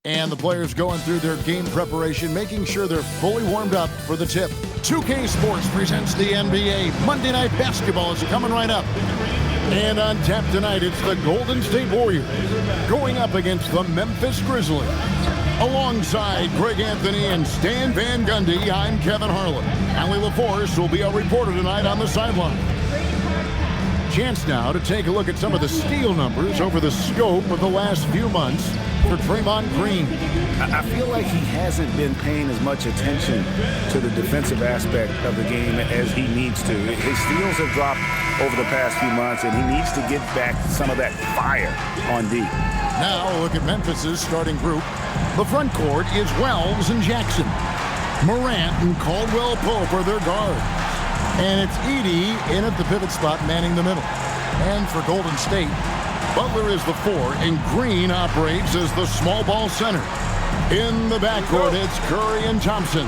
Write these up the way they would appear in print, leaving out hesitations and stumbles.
And the players going through their game preparation, making sure they're fully warmed up for the tip. 2K Sports presents the NBA. Monday Night Basketball is coming right up. And on tap tonight, it's the Golden State Warriors going up against the Memphis Grizzlies. Alongside Greg Anthony and Stan Van Gundy, I'm Kevin Harlan. Allie LaForce will be our reporter tonight on the sideline. Chance now to take a look at some of the steal numbers over the scope of the last few months for Draymond Green. I feel like he hasn't been paying as much attention to the defensive aspect of the game as he needs to. His steals have dropped over the past few months, and he needs to get back some of that fire on D. Now look at Memphis's starting group. The front court is Wells and Jackson. Morant and Caldwell Pope are their guards. And it's Edey in at the pivot spot, manning the middle. And for Golden State, Butler is the 4, and Green operates as the small ball center. In the backcourt, it's Curry and Thompson.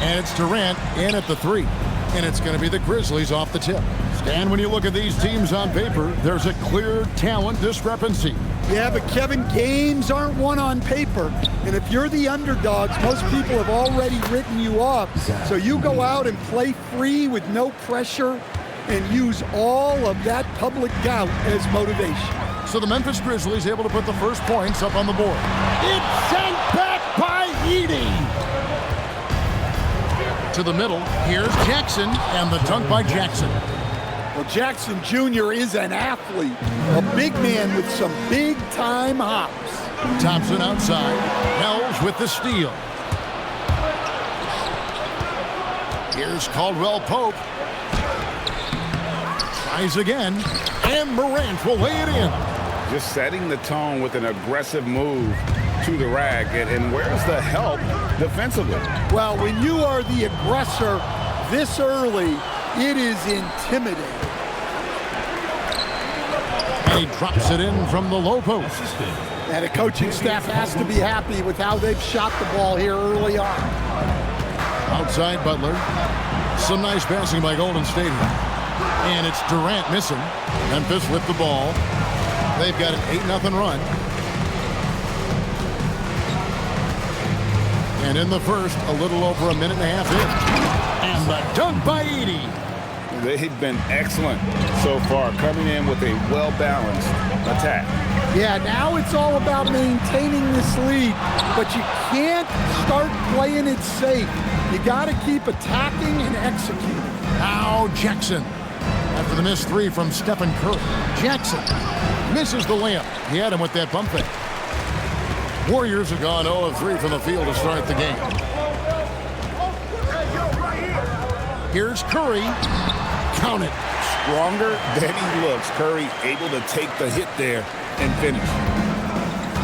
And it's Durant in at the 3. And it's going to be the Grizzlies off the tip. Stan, when you look at these teams on paper, there's a clear talent discrepancy. Yeah, but Kevin, games aren't won on paper. And if you're the underdogs, most people have already written you off. So you go out and play free with no pressure and use all of that public doubt as motivation. So the Memphis Grizzlies able to put the first points up on the board. It's sent back by Edey. To the middle, here's Jackson, and the dunk by Jackson. Well, Jackson Jr. is an athlete, a big man with some big-time hops. Thompson outside, Wells with the steal. Here's Caldwell Pope. Tries again, and Morant will lay it in. Just setting the tone with an aggressive move to the rack. And where's the help defensively? Well, when you are the aggressor this early, it is intimidating. And he drops it in from the low post. And the coaching staff has to be happy with how they've shot the ball here early on. Outside Butler. Some nice passing by Golden State. And it's Durant missing. Memphis with the ball. They've got an 8-0 run. And in the first, a little over a minute and a half in. And the dunk by Edey. They've been excellent so far, coming in with a well-balanced attack. Yeah, now it's all about maintaining this lead, but you can't start playing it safe. You got to keep attacking and executing. Now Jackson. After the missed 3 from Stephen Curry. Jackson misses the layup. He had him with that bump fake. Warriors have gone 0 of 3 from the field to start the game. Here's Curry. Count it. Stronger than he looks. Curry able to take the hit there and finish.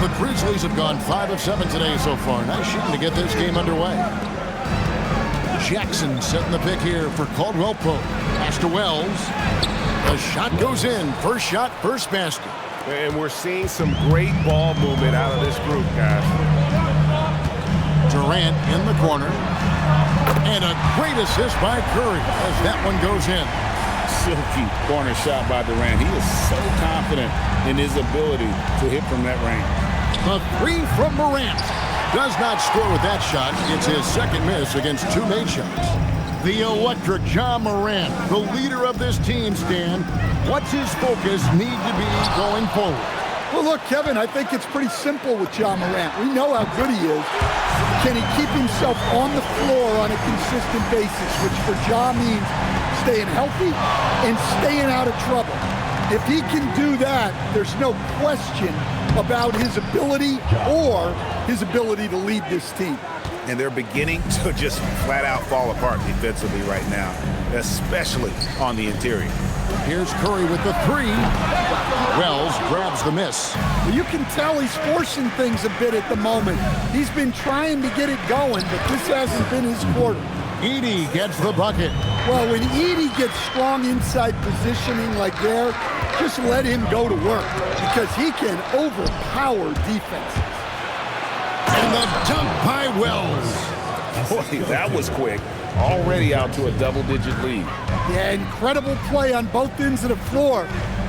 The Grizzlies have gone 5 of 7 today so far. Nice shooting to get this game underway. Jackson setting the pick here for Caldwell Pope. Pass to Wells. The shot goes in. First shot, first basket. And we're seeing some great ball movement out of this group, guys. Durant in the corner. And a great assist by Curry as that one goes in. Silky corner shot by Durant. He is so confident in his ability to hit from that range. The 3 from Morant. Does not score with that shot. It's his second miss against 2 made shots. The electric Ja Morant, the leader of this team, Stan. What's his focus need to be going forward? Well, look, Kevin, I think it's pretty simple with Ja Morant. We know how good he is. Can he keep himself on the floor on a consistent basis, which for Ja means staying healthy and staying out of trouble. If he can do that, there's no question about his ability or his ability to lead this team. And they're beginning to just flat out fall apart defensively right now, especially on the interior. Here's Curry with the 3. Wells grabs the miss. Well, you can tell he's forcing things a bit at the moment. He's been trying to get it going, but this hasn't been his quarter. Edey gets the bucket. Well, when Edey gets strong inside positioning like there, just let him go to work because he can overpower defense. And the dunk by Wells. Boy, that was quick. Already out to a double-digit lead. Yeah, incredible play on both ends of the floor.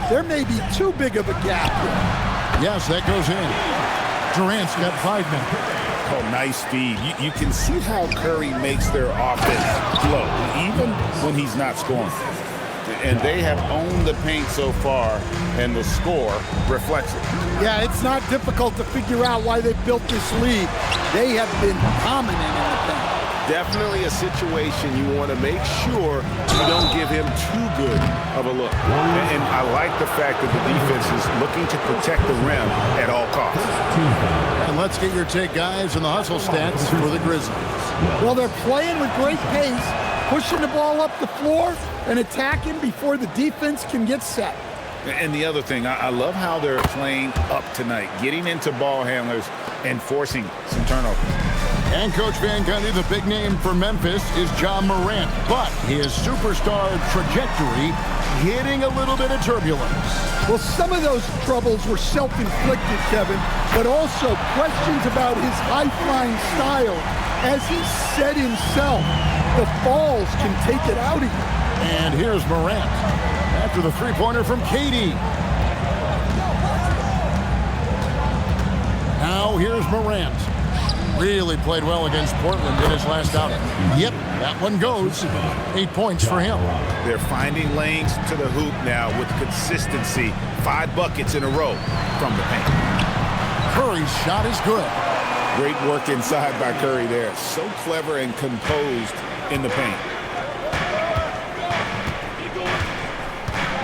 There may be too big of a gap here. Yes, that goes in. Durant's got 5 men. Oh, nice feed. You can see how Curry makes their offense flow, even when he's not scoring. And they have owned the paint so far, and the score reflects it. Yeah, it's not difficult to figure out why they built this lead. They have been dominant in the paint. Definitely a situation you want to make sure you don't give him too good of a look. And I like the fact that the defense is looking to protect the rim at all costs. And let's get your take, guys, on the hustle stats for the Grizzlies. Well, they're playing with great pace, pushing the ball up the floor and attacking before the defense can get set. And the other thing, I love how they're playing up tonight, getting into ball handlers and forcing some turnovers. And Coach Van Gundy, the big name for Memphis is Ja Morant, but his superstar trajectory hitting a little bit of turbulence. Well, some of those troubles were self-inflicted, Kevin, but also questions about his high-flying style. As he said himself, the falls can take it out of you. And here's Morant after the three-pointer from KD. Now here's Morant. Really played well against Portland in his last outing. Yep, that one goes. 8 points for him. They're finding lanes to the hoop now with consistency. 5 buckets in a row from the paint. Curry's shot is good. Great work inside by Curry there. So clever and composed in the paint.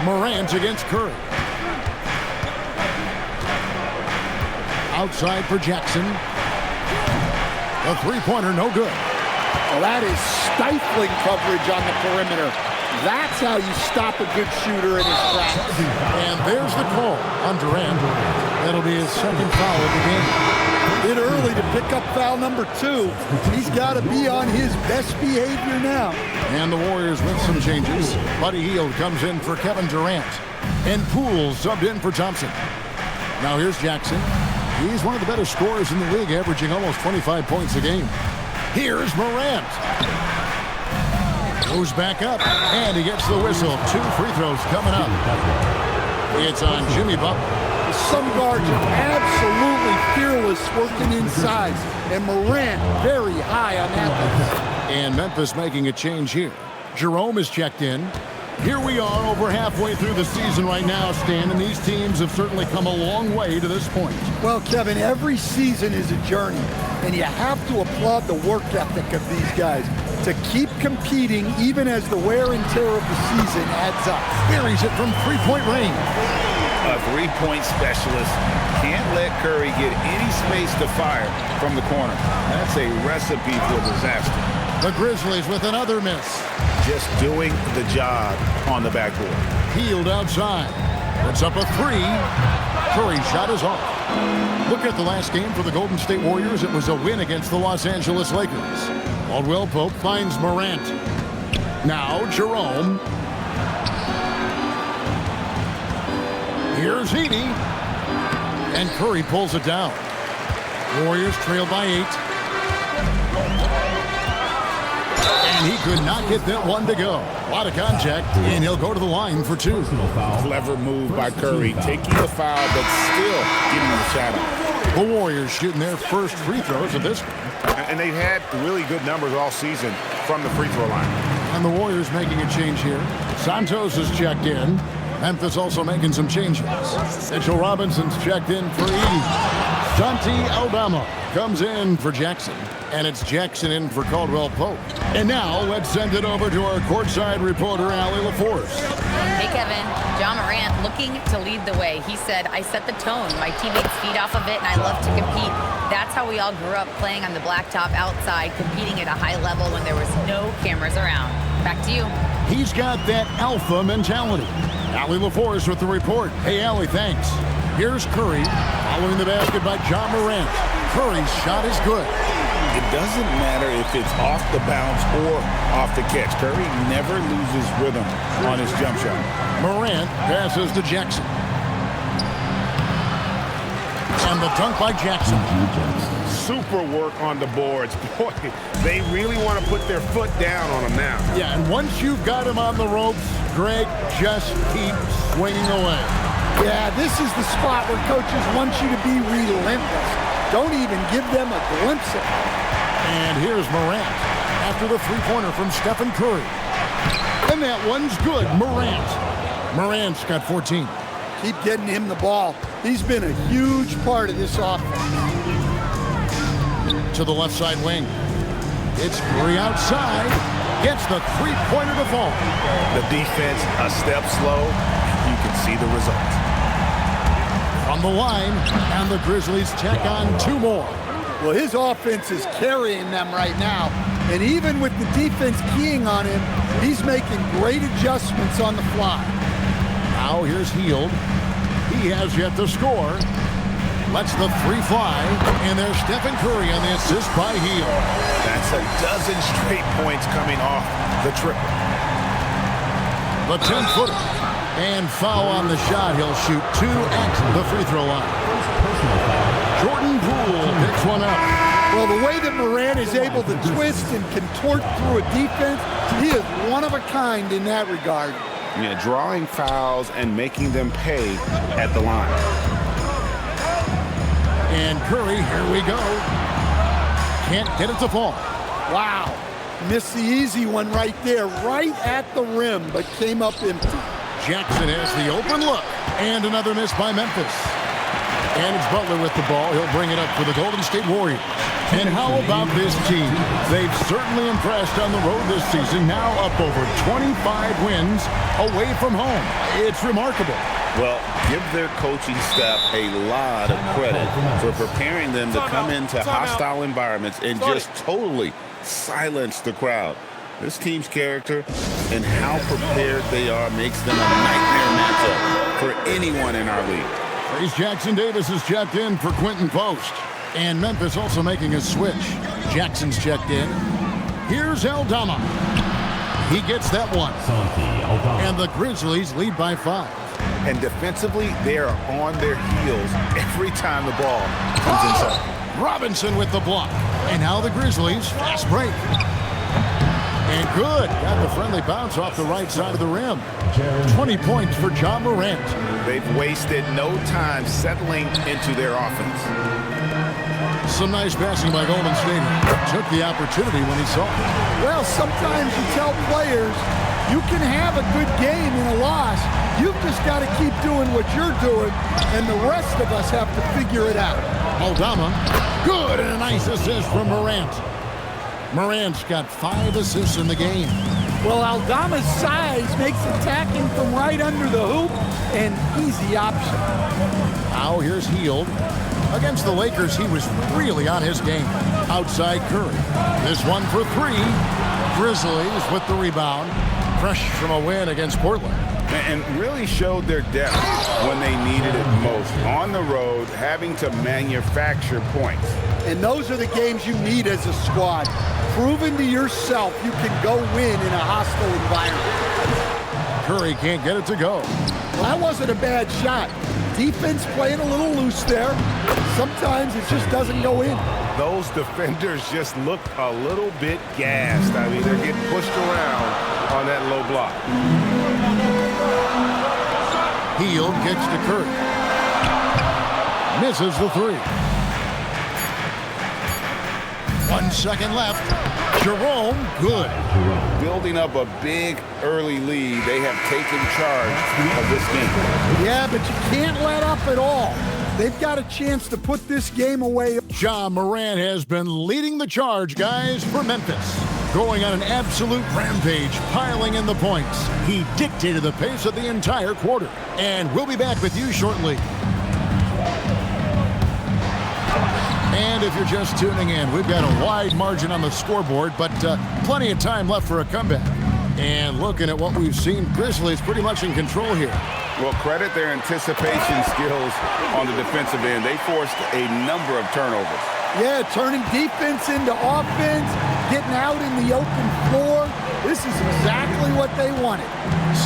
Morant against Curry. Outside for Jackson. A three-pointer, no good. Well, that is stifling coverage on the perimeter. That's how you stop a good shooter in his tracks. And there's the call on Durant. That'll be his second foul of the game. Bit early to pick up foul number 2. He's got to be on his best behavior now. And the Warriors with some changes. Buddy Hield comes in for Kevin Durant. And Poole subbed in for Thompson. Now here's Jackson. He's one of the better scorers in the league, averaging almost 25 points a game. Here's Morant. Goes back up, and he gets the whistle. 2 free throws coming up. It's on Jimmy Butler. Some guards are absolutely fearless working inside, and Morant very high on that list. And Memphis making a change here. Jerome is checked in. Here we are over halfway through the season right now, Stan, and these teams have certainly come a long way to this point. Well, Kevin, every season is a journey, and you have to applaud the work ethic of these guys to keep competing even as the wear and tear of the season adds up. Buries it from three-point range. A three-point specialist can't let Curry get any space to fire from the corner. That's a recipe for disaster. The Grizzlies with another miss. Just doing the job on the backboard. Hield outside. Puts up a 3. Curry's shot is off. Look at the last game for the Golden State Warriors. It was a win against the Los Angeles Lakers. Caldwell Pope finds Morant. Now Jerome. Here's Heaney. And Curry pulls it down. Warriors trail by 8. And he could not get that one to go. A lot of contact, and he'll go to the line for 2. Clever move by Curry, taking the foul, but still getting the shot off. The Warriors shooting their first free throws of this one. And they've had really good numbers all season from the free throw line. And the Warriors making a change here. Santos is checked in. Memphis also making some changes. Mitchell Robinson's checked in for Edey. Santi Aldama comes in for Jackson. And it's Jackson in for Caldwell Pope. And now let's send it over to our courtside reporter, Allie LaForce. Hey, Kevin. Ja Morant looking to lead the way. He said, I set the tone. My teammates feed off of it, and I love to compete. That's how we all grew up, playing on the blacktop outside, competing at a high level when there was no cameras around. Back to you. He's got that alpha mentality. Allie LaForce with the report. Hey, Allie, thanks. Here's Curry following the basket by Ja Morant. Curry's shot is good. It doesn't matter if it's off the bounce or off the catch. Curry never loses rhythm on his jump shot. Morant passes to Jackson. And the dunk by Jackson. Super work on the boards. Boy, they really want to put their foot down on him now. Yeah, and once you've got him on the ropes, Greg, just keep swinging away. Yeah, this is the spot where coaches want you to be relentless. Don't even give them a glimpse of it. And here's Morant after the three-pointer from Stephen Curry. And that one's good. Morant's got 14. Keep getting him the ball. He's been a huge part of this offense. To the left side wing. It's Curry outside. Gets the three-pointer to fall. The defense a step slow. You can see the result. From the line, and the Grizzlies check on two more. Well, his offense is carrying them right now. And even with the defense keying on him, he's making great adjustments on the fly. Now here's Hield. He has yet to score. Lets the three fly, and there's Stephen Curry on the assist by Hield. That's a dozen straight points coming off the triple. The 10-footer. And foul on the shot. He'll shoot 2 at the free throw line. Jordan Poole picks one up. Well, the way that Morant is able to twist and contort through a defense, he is one of a kind in that regard. Yeah, drawing fouls and making them pay at the line. And Curry, here we go. Can't get it to fall. Wow. Missed the easy one right there, right at the rim, but came up empty. Jackson has the open look. And another miss by Memphis. And it's Butler with the ball. He'll bring it up for the Golden State Warriors. And how about this team? They've certainly impressed on the road this season. Now up over 25 wins away from home. It's remarkable. Well, give their coaching staff a lot of credit for preparing them to come into hostile environments and just totally silence the crowd. This team's character and how prepared they are makes them a nightmare matchup for anyone in our league. Trace Jackson Davis is checked in for Quentin Post. And Memphis also making a switch. Jackson's checked in. Here's Aldama. He gets that one. And the Grizzlies lead by 5. And defensively, they are on their heels every time the ball comes inside. Robinson with the block. And now the Grizzlies fast break. And good. Got the friendly bounce off the right side of the rim. 20 points for Ja Morant. They've wasted no time settling into their offense. Some nice passing by Golden State. Took the opportunity when he saw it. Well, sometimes you tell players you can have a good game in a loss. You've just got to keep doing what you're doing, and the rest of us have to figure it out. Aldama, good, and a nice assist from Morant. Morant's got 5 assists in the game. Well, Aldama's size makes attacking from right under the hoop an easy option. Now here's Hield. Against the Lakers, he was really on his game. Outside Curry. This one for 3. Grizzlies with the rebound. Fresh from a win against Portland. And really showed their depth when they needed it most. On the road, having to manufacture points. And those are the games you need as a squad. Proving to yourself you can go win in a hostile environment. Curry can't get it to go. Well, that wasn't a bad shot. Defense playing a little loose there. Sometimes it just doesn't go in. Those defenders just look a little bit gassed. I mean, they're getting pushed around on that low block. Hield gets to Curry. Misses the 3. 1 second left. Jerome, good. Building up a big early lead, they have taken charge of this game. Yeah, but you can't let up at all. They've got a chance to put this game away. Ja Morant has been leading the charge, guys, for Memphis. Going on an absolute rampage, piling in the points. He dictated the pace of the entire quarter. And we'll be back with you shortly. And if you're just tuning in, we've got a wide margin on the scoreboard, but plenty of time left for a comeback. And looking at what we've seen, Grizzlies pretty much in control here. Well, credit their anticipation skills on the defensive end. They forced a number of turnovers. Yeah, turning defense into offense, getting out in the open floor. This is exactly what they wanted.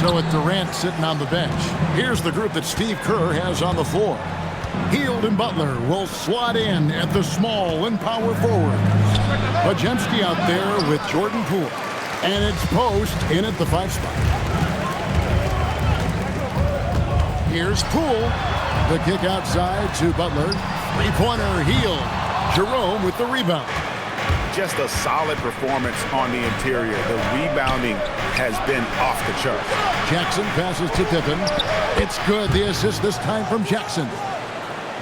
So with Durant sitting on the bench, here's the group that Steve Kerr has on the floor. Hield and Butler will slot in at the small and power forwards. Bajemski out there with Jordan Poole. And it's Post in at the 5 spot. Here's Poole. The kick outside to Butler. Three-pointer Heel. Jerome with the rebound. Just a solid performance on the interior. The rebounding has been off the chart. Jackson passes to Pippen. It's good. The assist this time from Jackson.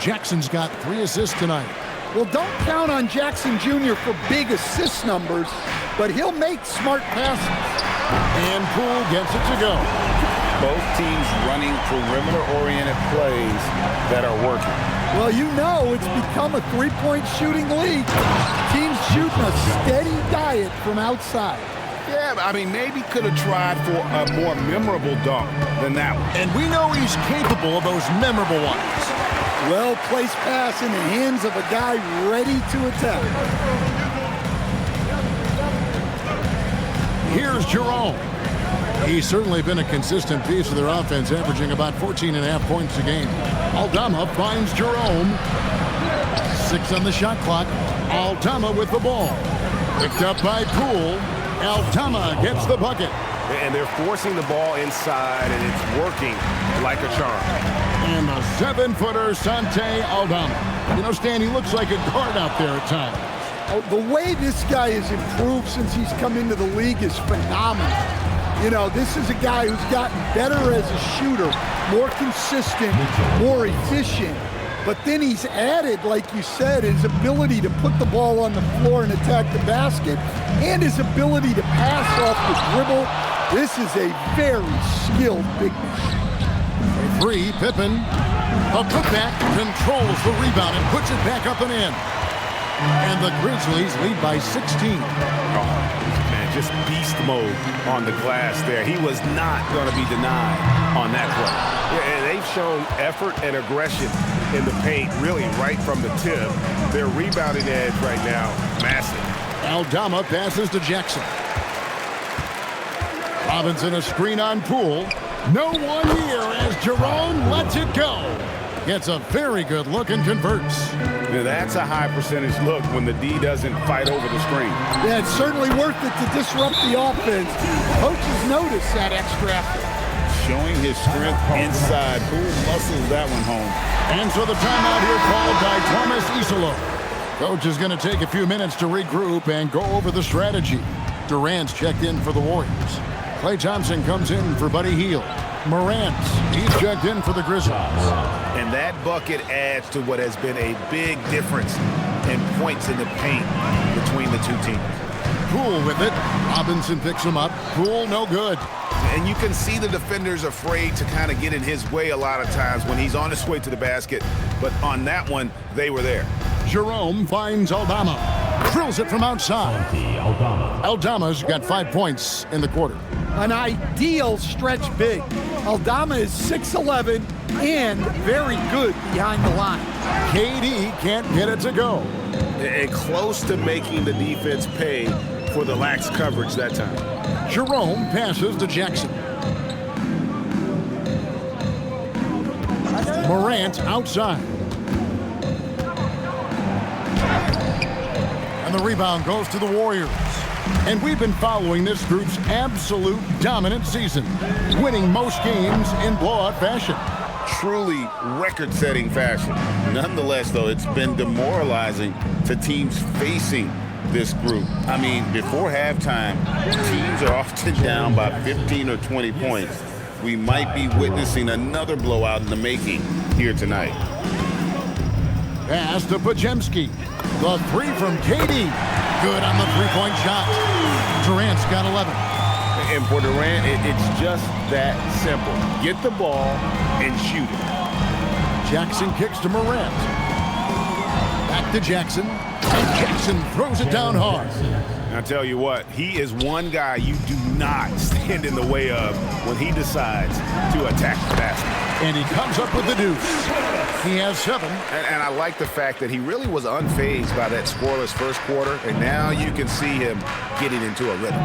Jackson's got 3 assists tonight. Well, don't count on Jackson Jr. for big assist numbers, but he'll make smart passes. And Poole gets it to go. Both teams running perimeter-oriented plays that are working. Well, you know it's become a three-point shooting league. Teams shooting a steady diet from outside. Yeah, I mean, maybe could have tried for a more memorable dunk than that one. And we know he's capable of those memorable ones. Well-placed pass in the hands of a guy ready to attack. Here's Jerome. He's certainly been a consistent piece of their offense, averaging about 14.5 points a game. Aldama finds Jerome. 6 on the shot clock. Aldama with the ball. Picked up by Poole. Aldama gets the bucket. And they're forcing the ball inside, and it's working like a charm. And the 7-footer, Sante Aldama. You know, Stan, he looks like a guard out there at times. Oh, the way this guy has improved since he's come into the league is phenomenal. You know, this is a guy who's gotten better as a shooter, more consistent, more efficient. But then he's added, like you said, his ability to put the ball on the floor and attack the basket, and his ability to pass off the dribble. This is a very skilled big man. 3, Pippen. A putback, controls the rebound and puts it back up and in. And the Grizzlies lead by 16. Man, just beast mode on the glass there. He was not going to be denied on that play. Yeah, and they've shown effort and aggression in the paint, really right from the tip. Their rebounding edge right now, massive. Aldama passes to Jackson. Robinson a screen on Poole. No one here as Jerome lets it go. Gets a very good look and converts. Now, that's a high percentage look when the D doesn't fight over the screen. Yeah, it's certainly worth it to disrupt the offense. Coaches notice that extra effort. Showing his strength inside. Poole muscles that one home. And so the timeout here called by Thomas Isolo. Coach is going to take a few minutes to regroup and go over the strategy. Durant's checked in for the Warriors. Klay Thompson comes in for Buddy Hield. Morant, he's checked in for the Grizzlies. And that bucket adds to what has been a big difference in points in the paint between the two teams. Poole with it. Robinson picks him up. Poole no good. And you can see the defenders afraid to kind of get in his way a lot of times when he's on his way to the basket. But on that one, they were there. Jerome finds Aldama. Drills it from outside. Aldama's got 5 points in the quarter. An ideal stretch big. Aldama is 6'11" and very good behind the line. KD can't get it to go. And close to making the defense pay for the lax coverage that time. Jerome passes to Jackson. Morant outside. And the rebound goes to the Warriors. And we've been following this group's absolute dominant season, winning most games in blowout fashion. Truly record-setting fashion. Nonetheless, though, it's been demoralizing to teams facing this group. I mean, before halftime, teams are often down by 15 or 20 points. We might be witnessing another blowout in the making here tonight. Pass to Podziemski. The 3 from KD. Good on the three-point shot. Durant's got 11. And for Durant, it's just that simple. Get the ball and shoot it. Jackson kicks to Morant. Back to Jackson. And Jackson throws it down hard. I'll tell you what, he is one guy you do not stand in the way of when he decides to attack the basket. And he comes up with the deuce. He has 7. And I like the fact that he really was unfazed by that scoreless first quarter, and now you can see him getting into a rhythm.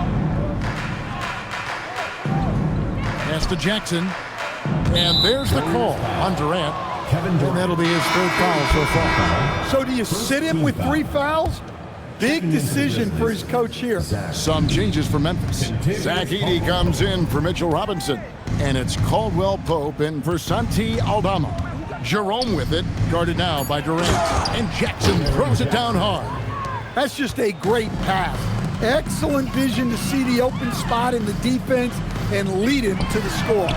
Pass to Jackson. And there's the call on Durant. And that'll be his 3rd foul so far. So do you sit him with 3 fouls? Big decision for his coach here. Some changes for Memphis. Zach Edey comes in for Mitchell Robinson. And it's Caldwell Pope in for Santi Aldama. Jerome with it, guarded now by Durant. And Jackson throws it down hard. That's just a great pass. Excellent vision to see the open spot in the defense and lead him to the score.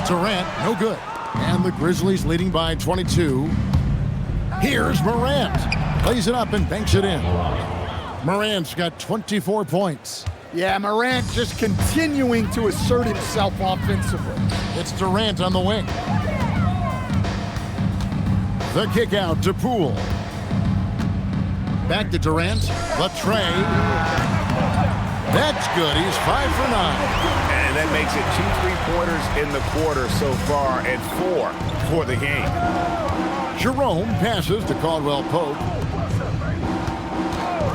Durant, no good. And the Grizzlies leading by 22. Here's Morant. Plays it up and banks it in. Morant's got 24 points. Yeah, Morant just continuing to assert himself offensively. It's Durant on the wing. The kick out to Poole. Back to Durant. Latre. That's good. He's 5 for 9. And that makes it 2 3-pointers in the quarter so far and 4 for the game. Jerome passes to Caldwell Pope.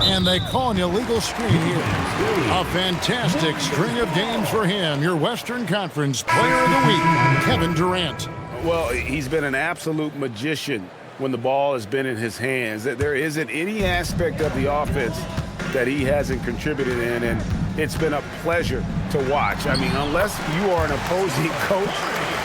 And they call an illegal screen here. A fantastic string of games for him. Your Western Conference Player of the Week, Kevin Durant. Well, he's been an absolute magician when the ball has been in his hands. There isn't any aspect of the offense that he hasn't contributed in, and it's been a pleasure to watch. I mean, unless you are an opposing coach,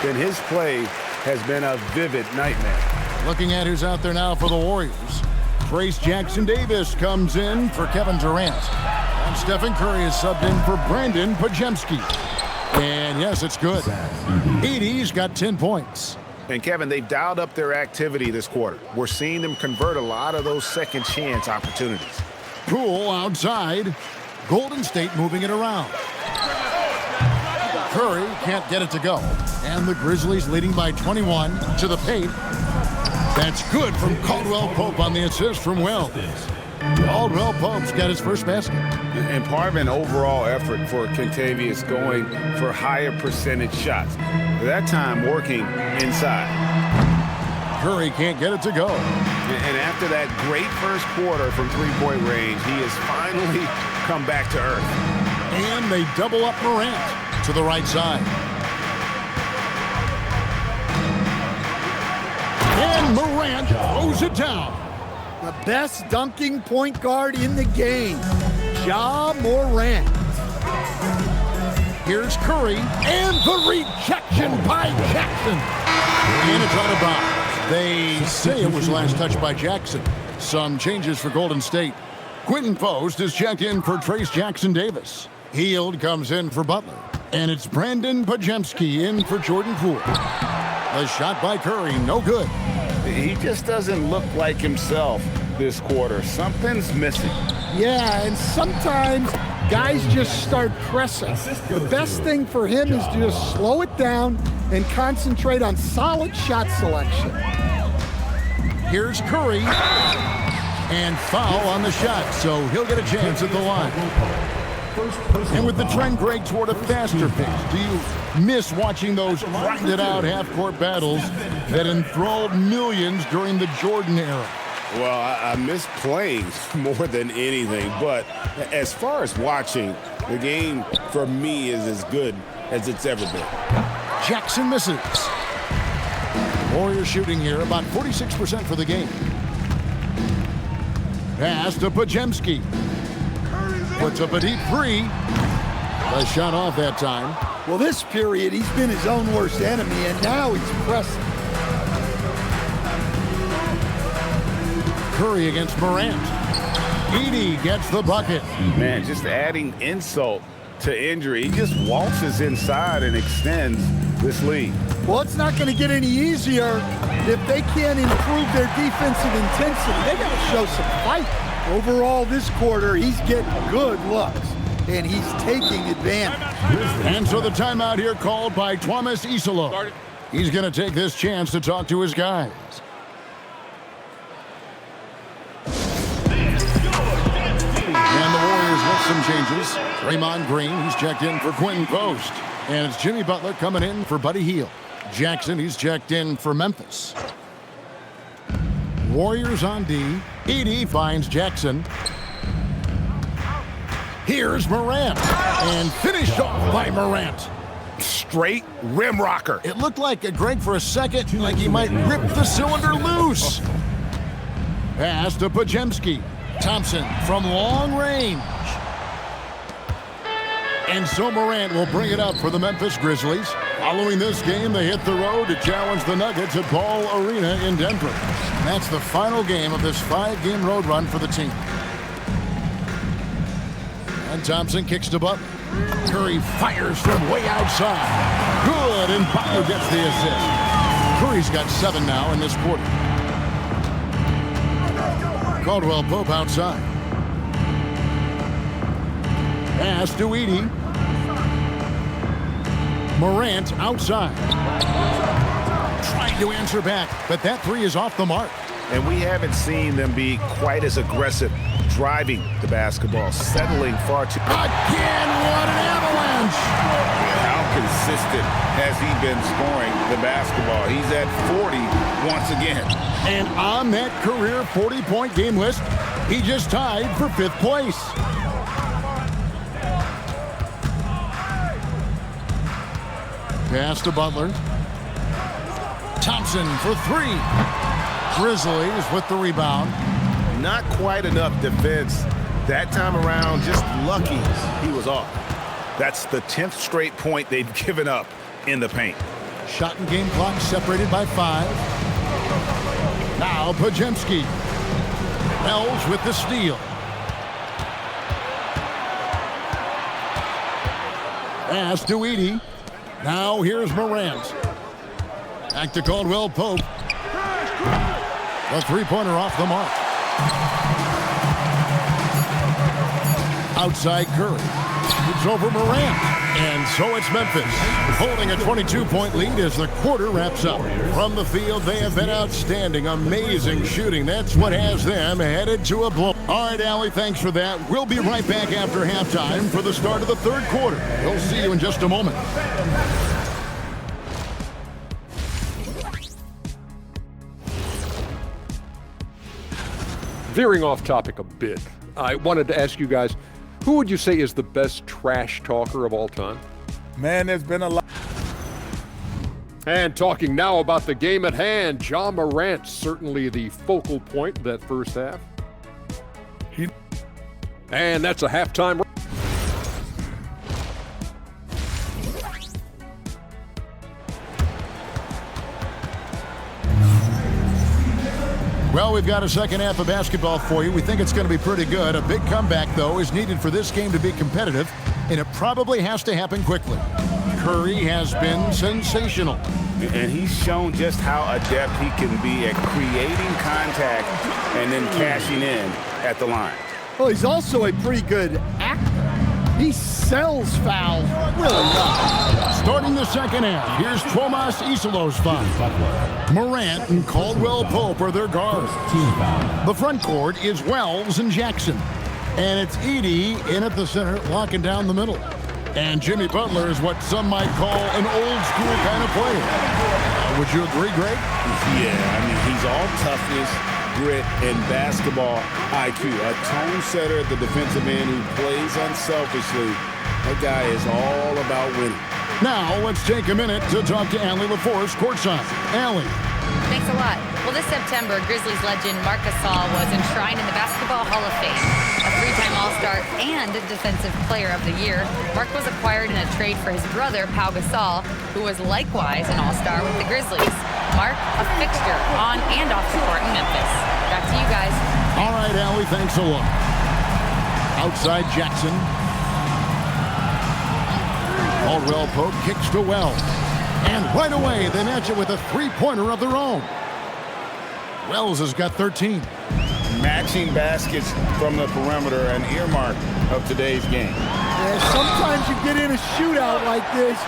then his play has been a vivid nightmare. Looking at who's out there now for the Warriors. Trace Jackson-Davis comes in for Kevin Durant. And Stephen Curry is subbed in for Brandon Pajemski. And yes, it's good. Edey's got 10 points. And Kevin, they've dialed up their activity this quarter. We're seeing them convert a lot of those second chance opportunities. Poole outside. Golden State moving it around. Curry can't get it to go. And the Grizzlies leading by 21 to the paint. That's good from Caldwell Pope on the assist from Wells. Caldwell Pope's got his first basket. And part of an overall effort for Kentavious going for higher percentage shots. That time working inside. Curry can't get it to go. And after that great first quarter from three-point range, he has finally come back to earth. And they double up Morant to the right side. And Morant throws it down. The best dunking point guard in the game, Ja Morant. Here's Curry, and the rejection by Jackson. And it's out of bounds. They say it was last touched by Jackson. Some changes for Golden State. Quentin Post is checked in for Trace Jackson-Davis. Hield comes in for Butler. And it's Brandon Pajemski in for Jordan Poole. The shot by Curry, no good. He just doesn't look like himself this quarter. Something's missing. Yeah, and sometimes guys just start pressing. The best thing for him is to just slow it down and concentrate on solid shot selection. Here's Curry. And foul on the shot, so he'll get a chance at the line. And with the trend break toward a faster pace, do you miss watching those grinded-out half-court battles that enthralled millions during the Jordan era? Well, I miss playing more than anything, but as far as watching, the game for me is as good as it's ever been. Jackson misses. Warriors shooting here about 46% for the game. Pass to Pajemski. Puts up a deep three. A shot off that time. Well, this period, he's been his own worst enemy, and now he's pressing. Curry against Morant. Edey gets the bucket. Man, just adding insult to injury. He just waltzes inside and extends this lead. Well, it's not going to get any easier if they can't improve their defensive intensity. They got to show some fight. Overall, this quarter, he's getting good looks, and he's taking advantage. And so the timeout here called by Thomas Isolo. He's going to take this chance to talk to his guys. And the Warriors with some changes. Draymond Green, he's checked in for Quentin Post. And it's Jimmy Butler coming in for Buddy Hield. Jackson, he's checked in for Memphis. Warriors on D. Edey finds Jackson. Here's Morant. And finished off by Morant. Straight rim rocker. It looked like Greg for a second, like he might rip the cylinder loose. Pass to Pajemski. Thompson from long range. And so Morant will bring it up for the Memphis Grizzlies. Following this game, they hit the road to challenge the Nuggets at Ball Arena in Denver. And that's the final game of this 5-game road run for the team. And Thompson kicks to Butler. Curry fires from way outside. Good, and Butler gets the assist. Curry's got 7 now in this quarter. Caldwell Pope outside. Pass to Edey. Morant outside. Trying to answer back, but that three is off the mark. And we haven't seen them be quite as aggressive driving the basketball, settling far too. Again, what an avalanche! How consistent has he been scoring the basketball? He's at 40 once again. And on that career 40-point game list, he just tied for 5th place. Pass to Butler. Thompson for 3. Grizzlies with the rebound. Not quite enough defense that time around. Just lucky he was off. That's the 10th straight point they've given up in the paint. Shot and game clock separated by 5. Now Podziemski. Wells with the steal. Pass to Edey. Now here's Morant. Back to Caldwell Pope. The three-pointer off the mark. Outside Curry. It's over Morant. And so it's Memphis, holding a 22-point lead as the quarter wraps up. From the field, they have been outstanding. Amazing shooting. That's what has them headed to a blow. All right, Allie, thanks for that. We'll be right back after halftime for the start of the third quarter. We'll see you in just a moment. Veering off topic a bit, I wanted to ask you guys, who would you say is the best trash talker of all time? Man, there's been a lot. And talking now about the game at hand, Ja Morant, certainly the focal point of that first half. And that's a halftime. Well, we've got a second half of basketball for you. We think it's going to be pretty good. A big comeback, though, is needed for this game to be competitive, and it probably has to happen quickly. Curry has been sensational. And he's shown just how adept he can be at creating contact and then cashing in at the line. Well, he's also a pretty good actor. He sells fouls really well. Starting the second half, here's Tomas Isolo's foul. Morant and Caldwell Pope are their guards. The front court is Wells and Jackson. And it's Edey in at the center, locking down the middle. And Jimmy Butler is what some might call an old-school kind of player. Would you agree, Greg? Yeah, I mean, he's all toughness, grit, and basketball IQ. A tone setter at the defensive end who plays unselfishly. That guy is all about winning. Now, let's take a minute to talk to Allie LaForce courtside. Allie. Thanks a lot. Well, this September, Grizzlies legend Marc Gasol was enshrined in the Basketball Hall of Fame. A 3-time All-Star and Defensive Player of the Year, Marc was acquired in a trade for his brother, Pau Gasol, who was likewise an All-Star with the Grizzlies. Marc, a fixture on and off the court in Memphis. Back to you guys. All right, Allie, thanks a lot. Outside Jackson. Caldwell Pope kicks to Wells. And right away, they match it with a three-pointer of their own. Wells has got 13. Matching baskets from the perimeter, an earmark of today's game. Yeah, sometimes you get in a shootout like this,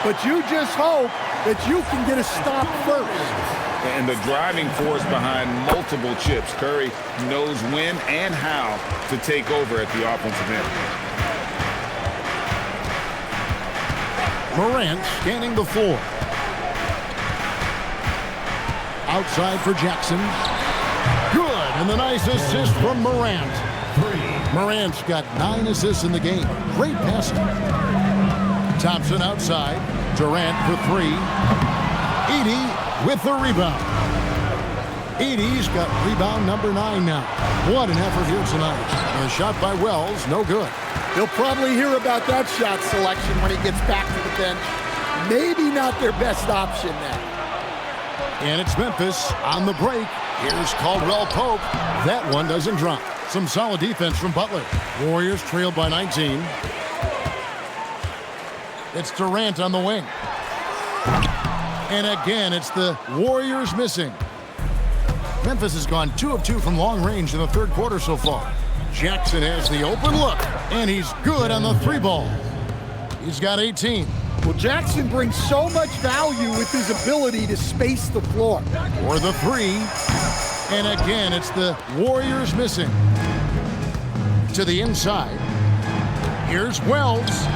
but you just hope that you can get a stop first. And the driving force behind multiple chips. Curry knows when and how to take over at the offensive end. Morant scanning the floor. Outside for Jackson. Good, and the nice assist from Morant. Morant's got 9 assists in the game. Great passing. Thompson outside. Durant for 3. Edey with the rebound. Edey's got rebound number 9 now. What an effort here tonight. A shot by Wells, no good. He'll probably hear about that shot selection when he gets back to the bench. maybe not their best option now. And it's Memphis on the break. Here's Caldwell Pope. That one doesn't drop. Some solid defense from Butler. Warriors trailed by 19. It's Durant on the wing. And again, it's the Warriors missing. Memphis has gone 2 of 2 from long range in the third quarter so far. Jackson has the open look, and he's good on the 3-ball. He's got 18. Well, Jackson brings so much value with his ability to space the floor. For the 3. And again, it's the Warriors missing. To the inside. Here's Wells.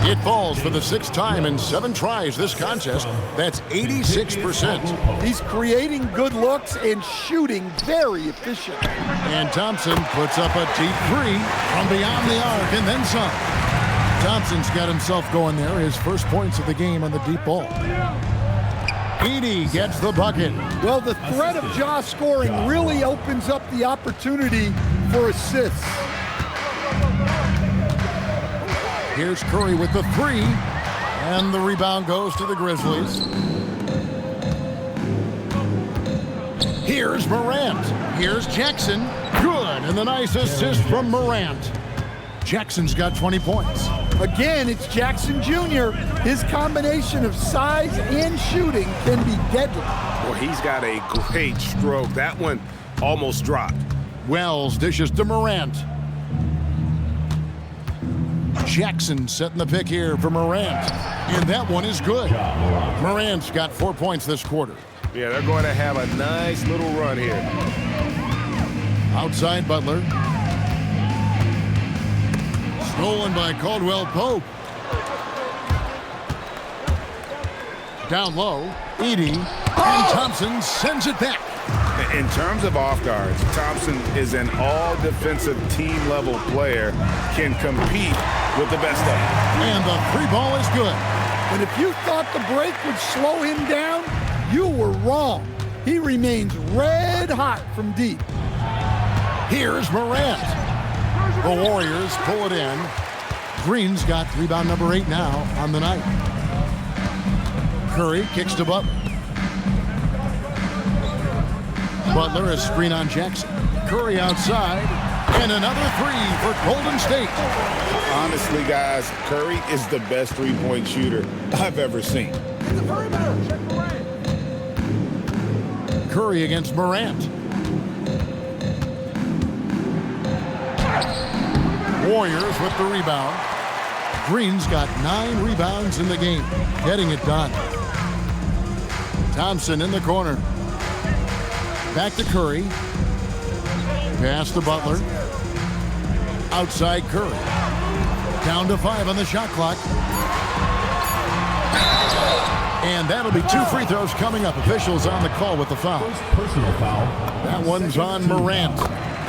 It falls for the 6th time in 7 tries this contest. That's 86%. He's creating good looks and shooting very efficient. And Thompson puts up a deep 3 from beyond the arc and then some. Thompson's got himself going there. His first points of the game on the deep ball. Edey gets the bucket. Well, the threat of Ja scoring really opens up the opportunity for assists. Here's Curry with the 3, and the rebound goes to the Grizzlies. Here's Morant. Here's Jackson. Good, and the nice assist from Morant. Jackson's got 20 points. Again, it's Jackson Jr. His combination of size and shooting can be deadly. Well, he's got a great stroke. That one almost dropped. Wells dishes to Morant. Jackson setting the pick here for Morant. And that one is good. Morant's got 4 points this quarter. Yeah, they're going to have a nice little run here. Outside Butler. Stolen by Caldwell Pope. Down low, Edey, and Thompson sends it back. In terms of off guards, Thompson is an all-defensive team-level player, can compete with the best of them. And the 3-ball is good. And if you thought the break would slow him down, you were wrong. He remains red hot from deep. Here's Morant. The Warriors pull it in. Green's got rebound number 8 now on the night. Curry kicks to Butler. Butler is screen on Jackson. Curry outside. And another 3 for Golden State. Honestly, guys, Curry is the best three-point shooter I've ever seen. Curry against Morant. Warriors with the rebound. Green's got 9 rebounds in the game, getting it done. Thompson in the corner. Back to Curry. Pass to Butler. Outside Curry. Down to 5 on the shot clock. And that'll be 2 free throws coming up. Officials on the call with the foul. Personal foul. That one's on Morant.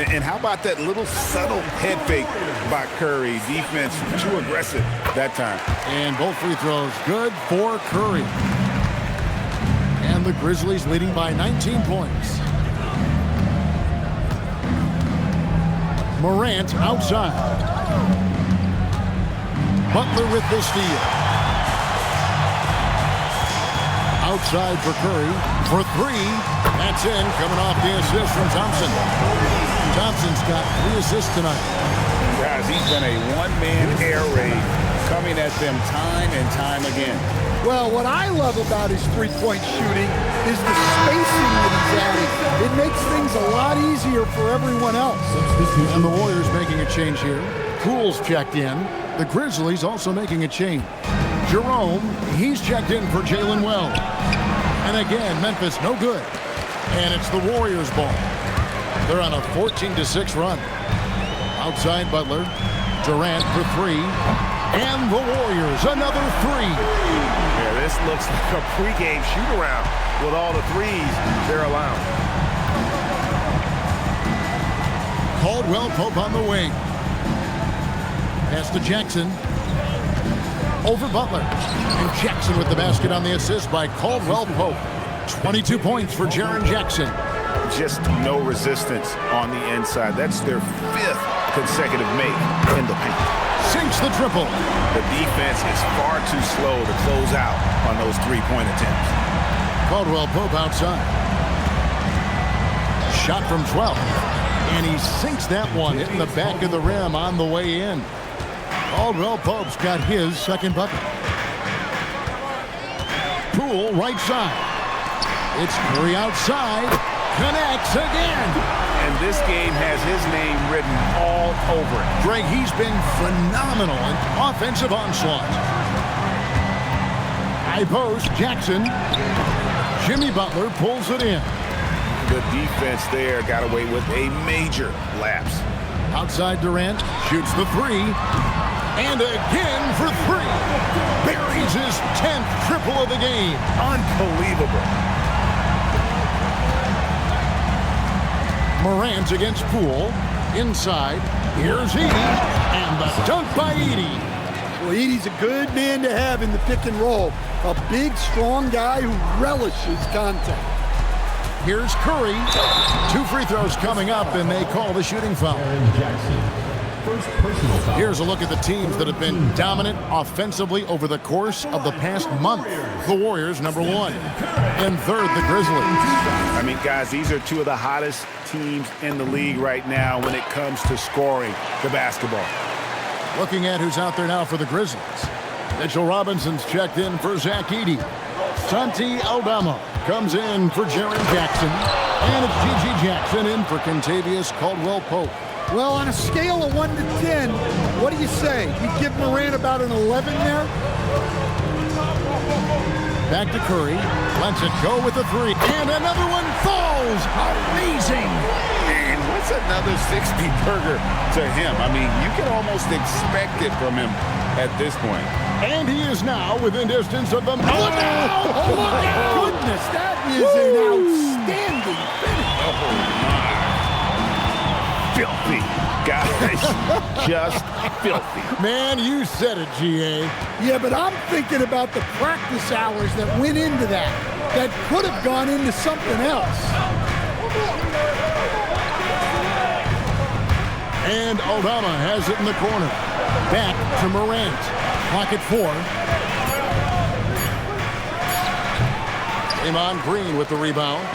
And how about that little subtle head fake by Curry? Defense too aggressive that time. And both free throws good for Curry. And the Grizzlies leading by 19 points. Morant outside. Butler with the steal. Outside for Curry for 3. That's in, coming off the assist from Thompson. Thompson's got 3 assists tonight. Guys, he's been a one-man air raid coming at them time and time again. Well, what I love about his three-point shooting is the spacing that he's adding. It makes things a lot easier for everyone else. And the Warriors making a change here. Poole's checked in. The Grizzlies also making a change. Jerome, he's checked in for Jalen Wells. And again, Memphis no good. And it's the Warriors' ball. They're on a 14-6 run. Outside Butler. Durant for 3. And the Warriors, another 3. Yeah, this looks like a pregame shoot-around with all the threes they're allowing. Caldwell Pope on the wing. Pass to Jackson. Over Butler. And Jackson with the basket on the assist by Caldwell Pope. 22 points for Jaren Jackson. Just no resistance on the inside. That's their 5th consecutive make in the paint. sinks the triple. The defense is far too slow to close out on those three-point attempts. Caldwell Pope outside. Shot from 12. And he sinks that one, hitting the back of the rim on the way in. Caldwell Pope's got his second bucket. Poole right side. It's Curry outside. Connects again. And this game has his name written all over it. Greg, he's been phenomenal in offensive onslaught. High post, Jackson. Jimmy Butler pulls it in. The defense there got away with a major lapse. Outside Durant, shoots the three. And again for three. Buries his 10th triple of the game. Unbelievable. Morant against Poole. Inside, here's Edey. And the dunk by Edey. Well, Edey's a good man to have in the pick and roll. A big, strong guy who relishes contact. Here's Curry. 2 free throws coming up, and they call the shooting foul. Here's a look at the teams that have been dominant offensively over the course of the past month. The Warriors, number 1. And third, the Grizzlies. I mean, guys, these are two of the hottest teams in the league right now when it comes to scoring the basketball. Looking at who's out there now for the Grizzlies. Mitchell Robinson's checked in for Zach Edey. Santi Aldama comes in for Jaren Jackson. And it's G.G. Jackson in for Kentavious Caldwell-Pope. Well, on a scale of 1 to 10, what do you say? You give Morant about an 11 there? Back to Curry. Lets it go with the three. And another one falls. Amazing. And what's another 60-burger to him? I mean, you can almost expect it from him at this point. And he is now within distance of the... Look out! Oh, my goodness, that is an outstanding finish. Oh, my. Filthy, guys. Just filthy. Man, you said it, G.A. Yeah, but I'm thinking about the practice hours that went into that could have gone into something else. And Aldama has it in the corner. Back to Morant. Clock at 4. Draymond Green with the rebound.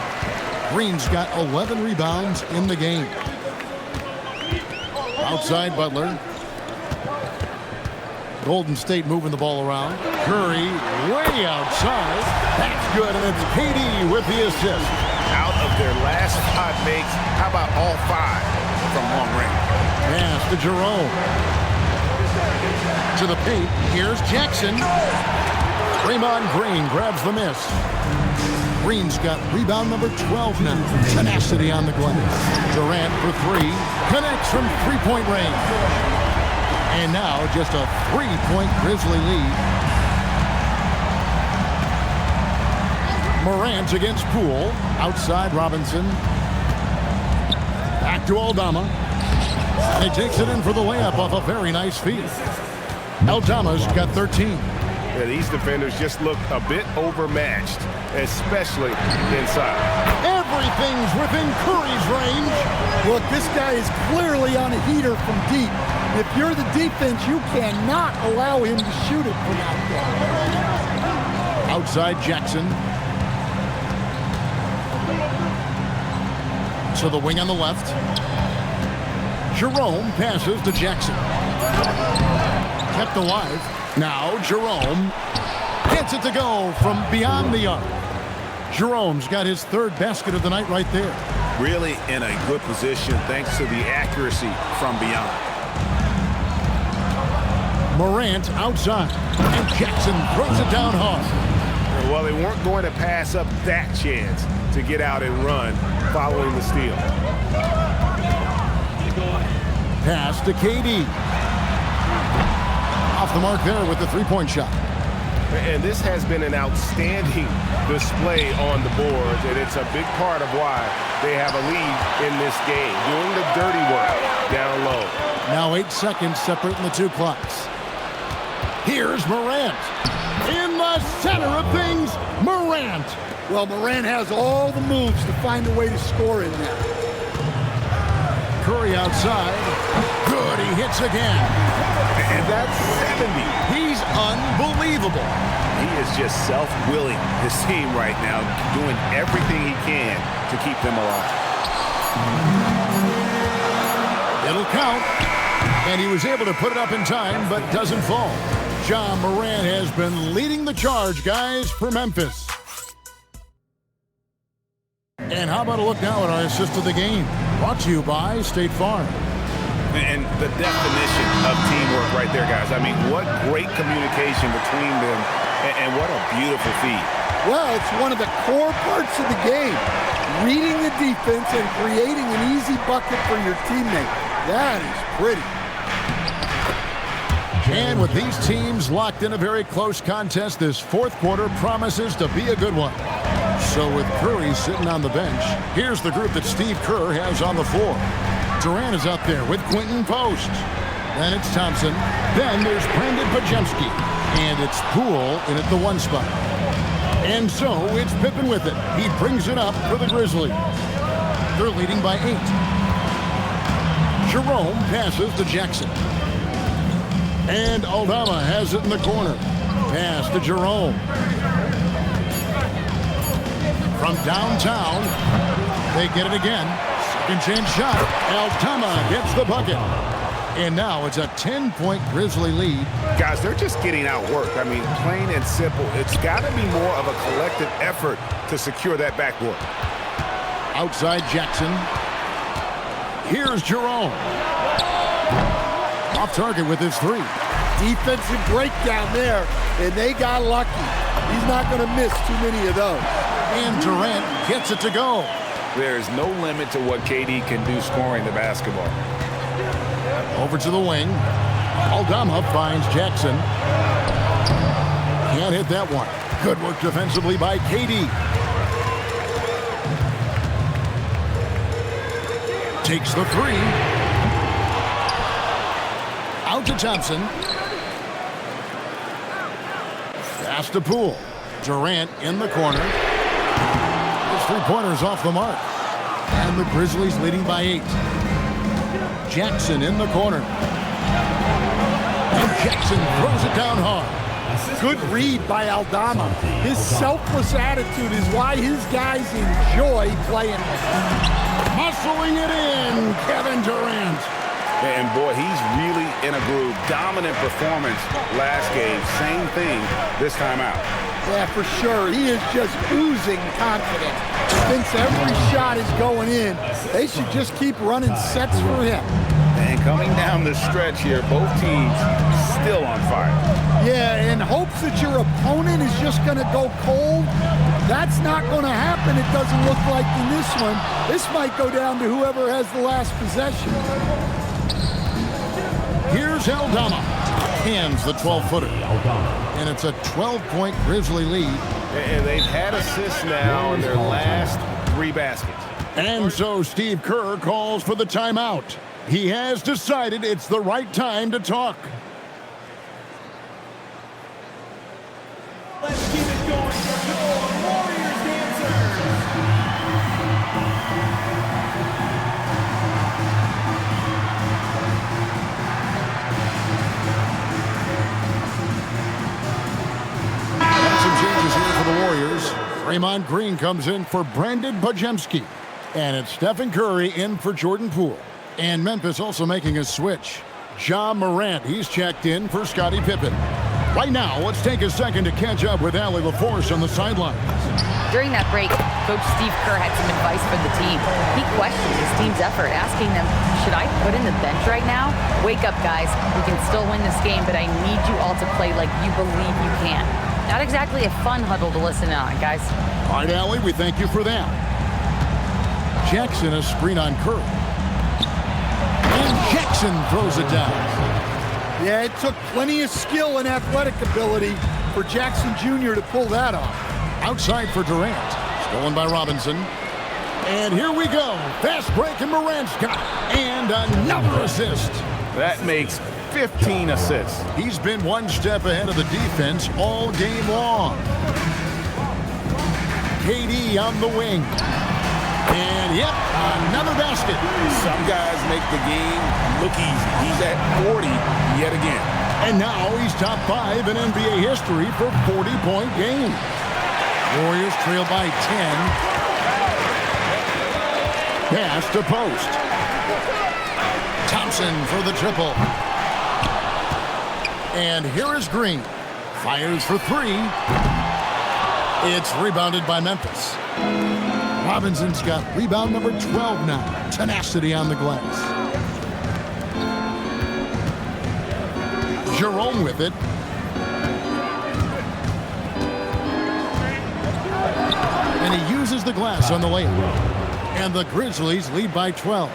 Green's got 11 rebounds in the game. Outside Butler. Golden State moving the ball around. Curry way outside. That's good, and it's KD with the assist. Out of their last 5 makes, how about all 5 from long range? Pass to Jerome. To the paint. Here's Jackson. Draymond Green grabs the miss. Green's got rebound number 12 now. Tenacity on the glass. Durant for 3. Connects from three-point range. And now just a 3-point Grizzly lead. Morant against Poole. Outside Robinson. Back to Aldama. And he takes it in for the layup off a very nice feed. Aldama's got 13. Yeah, these defenders just look a bit overmatched, especially inside. Everything's within Curry's range. Look, this guy is clearly on a heater from deep. If you're the defense, you cannot allow him to shoot it from out there. Outside Jackson. To the wing on the left. Jerome passes to Jackson. Kept alive. Now Jerome gets it to go from beyond the arc. Jerome's got his 3rd basket of the night right there. Really in a good position thanks to the accuracy from beyond. Morant outside. And Jackson throws it down hard. Well, they weren't going to pass up that chance to get out and run following the steal. Pass to KD. Off the mark there with the 3-point shot. And this has been an outstanding display on the boards, and it's a big part of why they have a lead in this game, doing the dirty work down low. Now 8 seconds separating the 2 clocks. Here's Morant. In the center of things, Morant. Well, Morant has all the moves to find a way to score in there. Curry outside. Good, he he hits again. And that's 70. He's unbelievable. He is just self-willing his team right now, doing everything he can to keep them alive. It'll count. And he was able to put it up in time, but doesn't fall. Ja Morant has been leading the charge, guys, for Memphis. And how about a look now at our assist of the game? Brought to you by State Farm. And the definition of teamwork right there, guys. I mean, what great communication between them, and what a beautiful feed. Well, it's one of the core parts of the game. Reading the defense and creating an easy bucket for your teammate. That is pretty. And with these teams locked in a very close contest, this fourth quarter promises to be a good one. So with Curry sitting on the bench, here's the group that Steve Kerr has on the floor. Durant is out there with Quentin Post. Then it's Thompson. Then there's Brandon Pajemski. And it's Poole in at the 1 spot. And so it's Pippen with it. He brings it up for the Grizzlies. They're leading by 8. Jerome passes to Jackson. And Aldama has it in the corner. Pass to Jerome. From downtown, they get it again. Second chance shot. Aldama gets the bucket. And now it's a 10-point Grizzly lead. Guys, they're just getting outworked. I mean, plain and simple. It's got to be more of a collective effort to secure that backboard. Outside Jackson. Here's Jerome. Off target with his 3. Defensive breakdown there, and they got lucky. He's not going to miss too many of those. And Durant gets it to go. There's no limit to what KD can do scoring the basketball. Over to the wing. Aldama finds Jackson. Can't hit that one. Good work defensively by KD. Takes the 3. Out to Thompson. Pass to Poole. Durant in the corner. His 3-pointer's off the mark. And the Grizzlies leading by 8. Jackson in the corner. And Jackson throws it down hard. Good read by Aldama. His selfless attitude is why his guys enjoy playing. Muscling it in, Kevin Durant. And boy, he's really in a groove. Dominant performance last game. Same thing this time out. Yeah, for sure. He is just oozing confidence. He thinks every shot is going in. They should just keep running sets for him. And coming down the stretch here, both teams still on fire. Yeah, in hopes that your opponent is just going to go cold. That's not going to happen, it doesn't look like in this one. This might go down to whoever has the last possession. Here's Aldama. Hands the 12-footer. And it's a 12-point Grizzly lead. And they've had assists now in their last 3 baskets. And so Steve Kerr calls for the timeout. He has decided it's the right time to talk. Let's keep it going for your Warriors dancers. Some changes here for the Warriors. Draymond Green comes in for Brandon Pajemski. And it's Stephen Curry in for Jordan Poole. And Memphis also making a switch. Ja Morant, he's checked in for Scottie Pippen. Right now, let's take a second to catch up with Allie LaForce on the sidelines. During that break, Coach Steve Kerr had some advice for the team. He questioned his team's effort, asking them, should I put in the bench right now? Wake up, guys. We can still win this game, but I need you all to play like you believe you can. Not exactly a fun huddle to listen on, guys. All right, Allie, we thank you for that. Jackson, a screen on Curry. And Jackson throws it down. Yeah, it took plenty of skill and athletic ability for Jackson Jr. to pull that off. Outside for Durant. Stolen by Robinson. And here we go. Fast break, and Morant's got it. And another assist. That makes 15 assists. He's been one step ahead of the defense all game long. KD on the wing. And yep, another basket. Some guys make the game look easy. He's at 40 yet again. And now he's top 5 in NBA history for 40-point game. Warriors trail by 10. Pass to post. Thompson for the triple. And here is Green. Fires for 3. It's rebounded by Memphis. Robinson's got rebound number 12 now. Tenacity on the glass. Jerome with it. And he uses the glass on the layup. And the Grizzlies lead by 12.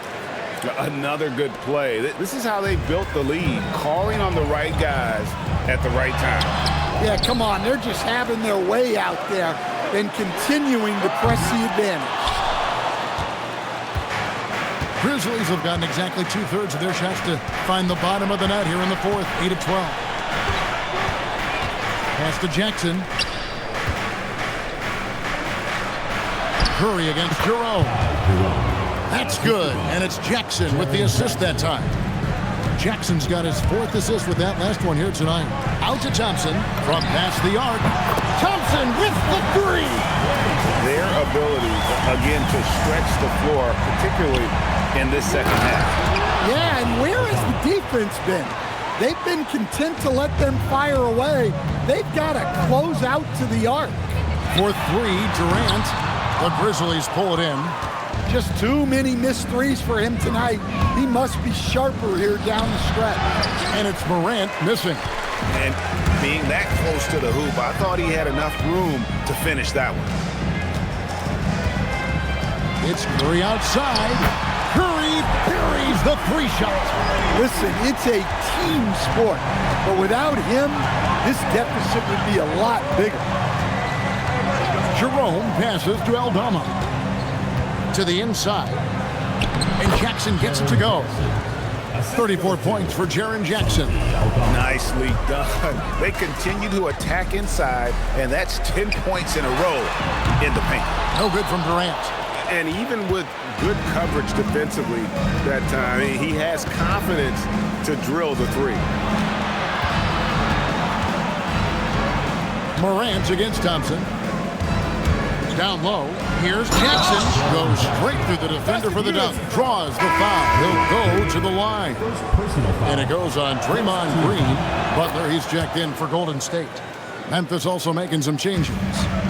Another good play. This is how they built the lead, calling on the right guys at the right time. Yeah, come on. They're just having their way out there and continuing to press the advantage. Grizzlies have gotten exactly 2/3 of their shots to find the bottom of the net here in the fourth, 8 of 12. Pass to Jackson. Curry against Jerome. That's good, and it's Jackson with the assist that time. Jackson's got his 4th assist with that last one here tonight. Out to Thompson from past the arc. Thompson with the 3. Their ability, again, to stretch the floor, particularly in this second half. Yeah, and where has the defense been? They've been content to let them fire away. They've got to close out to the arc. For 3, Durant. The Grizzlies pull it in. Just too many missed threes for him tonight. He must be sharper here down the stretch. And it's Morant missing. And being that close to the hoop, I thought he had enough room to finish that one. It's Curry outside. Curry parries the 3 shot. Listen, it's a team sport, but without him, this deficit would be a lot bigger. Jerome passes to Aldama. To the inside. And Jackson gets it to go. 34 points for Jaren Jackson. Nicely done. They continue to attack inside, and that's 10 points in a row in the paint. No good from Durant. And even with good coverage defensively that time, he has confidence to drill the 3. Morant against Thompson. Down low. Here's Jackson. Goes straight through the defender for the dunk. Draws the foul. He'll go to the line. And it goes on Draymond Green. Butler, he's checked in for Golden State. Memphis also making some changes.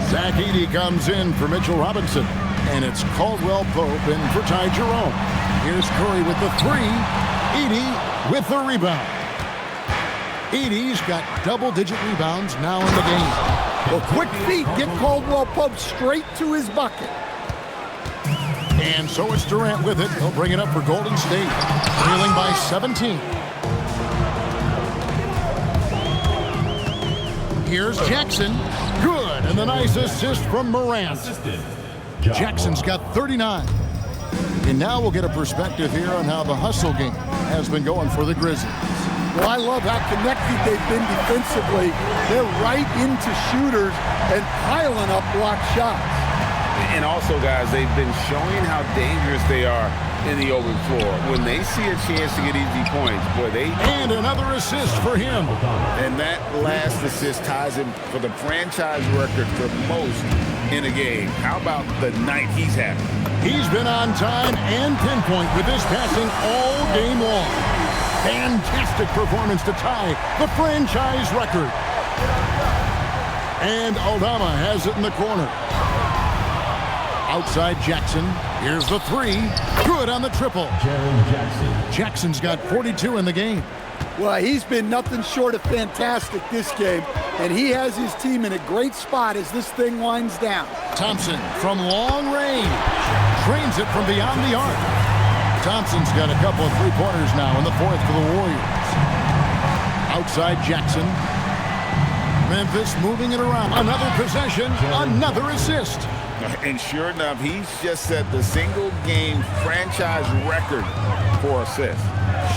Zach Edey comes in for Mitchell Robinson. And it's Caldwell Pope in for Ty Jerome. Here's Curry with the 3. Edey with the rebound. Edey's got double-digit rebounds now in the game. Well, quick feet get Caldwell Pope straight to his bucket. And so it's Durant with it. He'll bring it up for Golden State. Trailing by 17. Here's Jackson. Good. And the nice assist from Morant. Jackson's got 39. And now we'll get a perspective here on how the hustle game has been going for the Grizzlies. Well, I love how connected they've been defensively. They're right into shooters and piling up block shots. And also, guys, they've been showing how dangerous they are in the open floor. When they see a chance to get easy points, boy, they... And another assist for him. And that last assist ties him for the franchise record for most in a game. How about the night he's having? He's been on time and pinpoint with his passing all game long. Fantastic performance to tie the franchise record. And Aldama has it in the corner. Outside Jackson. Here's the 3. Good on the triple. Jackson's got 42 in the game. Well, he's been nothing short of fantastic this game, and he has his team in a great spot as this thing winds down. Thompson from long range. Trains it from beyond the arc. Thompson's got a couple of 3-pointers now in the fourth for the Warriors. Outside Jackson. Memphis moving it around. Another possession, another assist. And sure enough, he's just set the single-game franchise record for assists.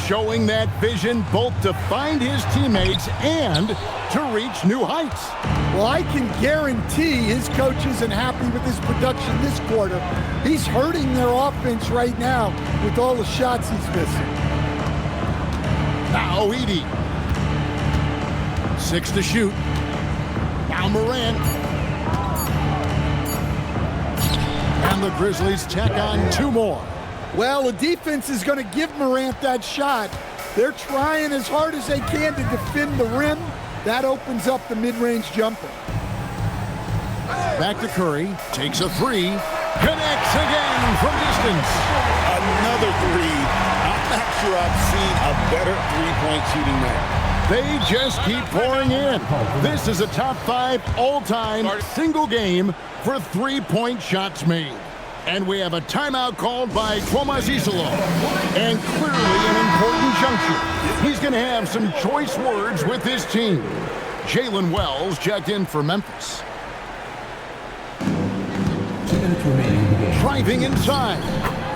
Showing that vision both to find his teammates and to reach new heights. Well, I can guarantee his coach isn't happy with his production this quarter. He's hurting their offense right now with all the shots he's missing. Now Edey. 6 to shoot. Now Morant. And the Grizzlies tack on 2 more. Well, the defense is going to give Morant that shot. They're trying as hard as they can to defend the rim. That opens up the mid-range jumper. Back to Curry. Takes a 3. Connects again from distance. Another 3. I'm not sure I've seen a better three-point shooting night. They just keep pouring in. This is a top 5 all-time single game for three-point shots made. And we have a timeout called by Tomas Isolo. And clearly an important juncture. He's going to have some choice words with his team. Jalen Wells checked in for Memphis. Driving inside.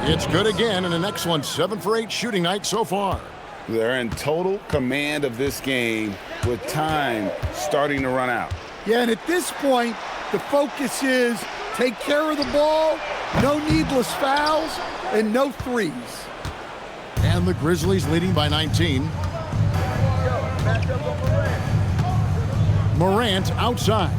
It's good again, and an excellent 7 for 8 shooting night so far. They're in total command of this game with time starting to run out. Yeah, and at this point, the focus is take care of the ball, no needless fouls, and no threes. And the Grizzlies leading by 19. Morant outside.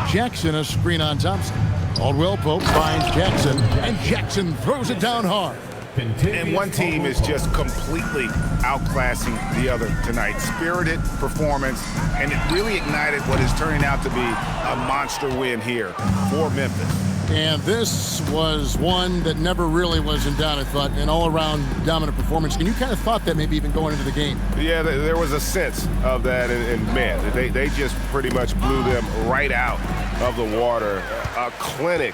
Jackson a screen on Thompson. Caldwell Pope finds Jackson, and Jackson throws it down hard. And one team is just completely outclassing the other tonight. Spirited performance, and it really ignited what is turning out to be a monster win here for Memphis. And this was one that never really was in doubt, I thought, an all-around dominant performance. And you kind of thought that maybe even going into the game. Yeah, there was a sense of that, and man, they just pretty much blew them right out of the water. A clinic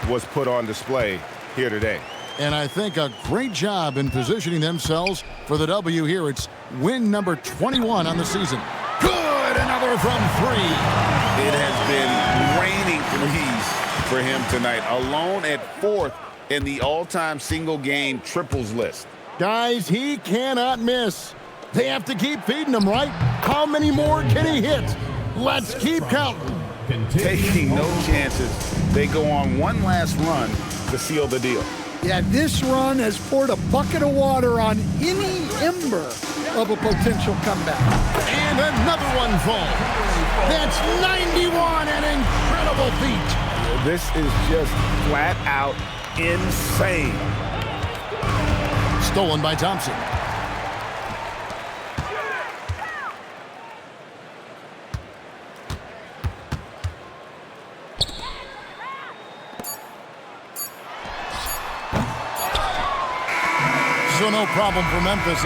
was put on display here today. And I think a great job in positioning themselves for the W here. It's win number 21 on the season. Good, another from 3. It has been raining threes for him tonight, alone at 4th in the all-time single-game triples list. Guys, he cannot miss. They have to keep feeding him, right? How many more can he hit? Let's keep counting. Taking no chances, they go on one last run to seal the deal. Yeah, this run has poured a bucket of water on any ember of a potential comeback. And another one falls. That's 91, an incredible feat. This is just flat out insane. Stolen by Thompson. So no problem for Memphis.